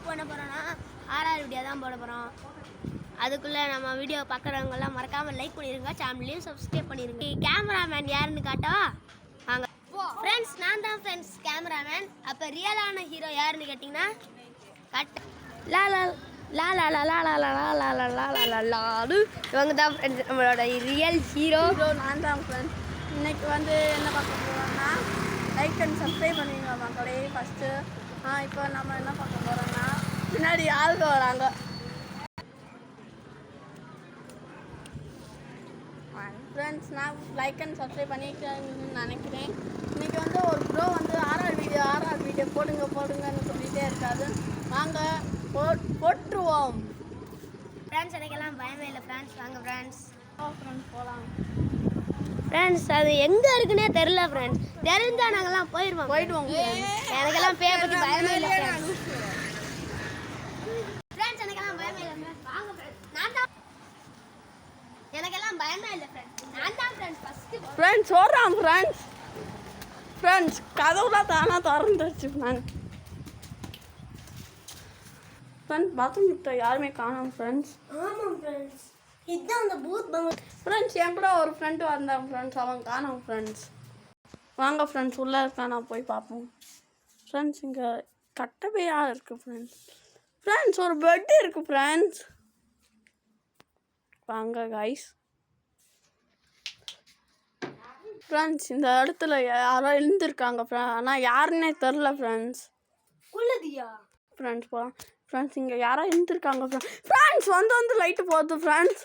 போட போகிறோன்னா RR video தான் போட போகிறோம். அதுக்குள்ளே நம்ம வீடியோ பார்க்குறவங்கெல்லாம் மறக்காமல் லைக் பண்ணிடுங்க, சேனல்லையும் சப்ஸ்கிரைப் பண்ணிடுங்க. கேமராமேன் யாருன்னு காட்டவா? வாங்க ஃப்ரெண்ட்ஸ், நான் தான் ஃப்ரெண்ட்ஸ் கேமராமேன். அப்போ ரியலான ஹீரோ யாருன்னு கேட்டிங்கன்னா லா லா லா லா லா லா லா லா லா லா லா லா லா லாடு இவங்க தான் ஃப்ரெண்ட்ஸ், நம்மளோட ரியல் ஹீரோ. நான் தான் ஃப்ரெண்ட்ஸ். இன்னைக்கு வந்து என்ன பார்க்க போகிறோம்னா லைக் அண்ட் சப்ஸ்கிரைப் பண்ணிடுங்க மக்களே ஃபஸ்ட்டு. இப்போ நம்ம என்ன பார்க்க போகிறோம்னா பின்னாடி ஆளுங்க வராங்க. ஃப்ரெண்ட்ஸ், நான் லைக் அண்ட் சப்ஸ்கிரைப் பண்ணிக்கிறேன்னு நினைக்கிறேன். இன்றைக்கி வந்து ஒரு ப்ரோ வந்து ஆர்ஆர் வீடியோ போடுங்கன்னு சொல்லிகிட்டே இருக்காது. வாங்க போட்டுருவோம் ஃப்ரெண்ட்ஸ். எனக்கெல்லாம் பயமே இல்லை ஃப்ரெண்ட்ஸ். வாங்க ஃப்ரெண்ட்ஸ் போகலாம் ஃப்ரெண்ட்ஸ். அது எங்கே இருக்குன்னே தெரில ஃப்ரெண்ட்ஸ். தெரிஞ்சால் நாங்கள்லாம் போயிடுவோம். எனக்கெல்லாம் பேய பற்றி பயமே இல்லை ஃப்ரெண்ட்ஸ். எனக்கெல்லாம் பயமே இல்லை ஃப்ரெண்ட்ஸ். வாங்க ஃப்ரெண்ட்ஸ், நான் தான். எனக்கெல்லாம் பயமே இல்லை ஃப்ரெண்ட்ஸ், நான் தான் ஃப்ரெண்ட்ஸ் ஃபஸ்ட்டு. ஃப்ரெண்ட்ஸ் ஓடுறான் ஃப்ரெண்ட்ஸ் கதவுலாம் தானா திறந்துருச்சு ஃப்ரெண்ட்ஸ். பாத்ரூம் யாருமே காணோம் ஃப்ரெண்ட்ஸ். ஆமாம் ஃப்ரெண்ட்ஸ், இதுதான் அந்த பூத் பொம்மை. ஃப்ரெண்ட்ஸ் என் கூட ஒரு ஃப்ரெண்டு வந்தான் ஃப்ரெண்ட்ஸ், அவன் காணோம் ஃப்ரெண்ட்ஸ். வாங்க ஃப்ரெண்ட்ஸ் உள்ளே இருக்கானா போய் பார்ப்போம். ஃப்ரெண்ட்ஸ் இங்கே கட்டப்பையாக இருக்குது ஃப்ரெண்ட்ஸ். ஒரு பெட் இருக்குது ஃப்ரெண்ட்ஸ். வாங்க கைஸ். ஃப்ரெண்ட்ஸ் இந்த இடத்துல யாரோ எழுந்திருக்காங்க ஆனால் யாருன்னே தெரில ஃப்ரெண்ட்ஸ். உள்ளதியா ஃப்ரெண்ட்ஸ் போகலாம் ஃப்ரெண்ட்ஸ். இங்கே யாரோ எழுந்திருக்காங்க ஃப்ரெண்ட்ஸ். வந்து லைட்டு போகுது ஃப்ரெண்ட்ஸ்.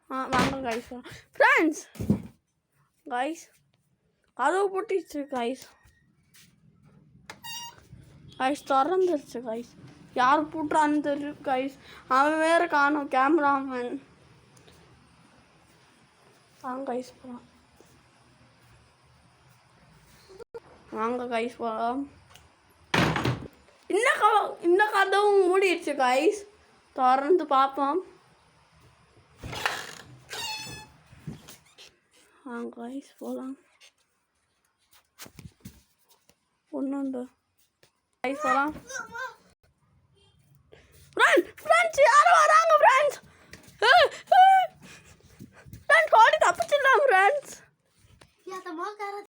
வாங்க கைஸ் ஃப்ரெண்ட்ஸ். கதவு பூட்டிச்சு கைஸ் திறந்துருச்சு கைஸ். யார் பூட்டுறான்னு தெரியும் கைஸ். அவன் வேறு காணும் கேமராமேன். வாங்க கைஸ் போகலாம். வாங்க கைஸ் போகலாம். இன்னும் கதவும் மூடிடுச்சு கைஸ். திறந்து பார்ப்போம். வாங்க கைஸ் போகலாம். ஒன்றுண்டு கைஸ் போகலாம். ஃப்ரெண்ட்ஸ் யாரும் வராங்க ஃப்ரெண்ட்ஸ். ஃப்ரெண்ட்ஸ் ஓடி தப்பிச்சிடலாம் ஃப்ரெண்ட்ஸ்.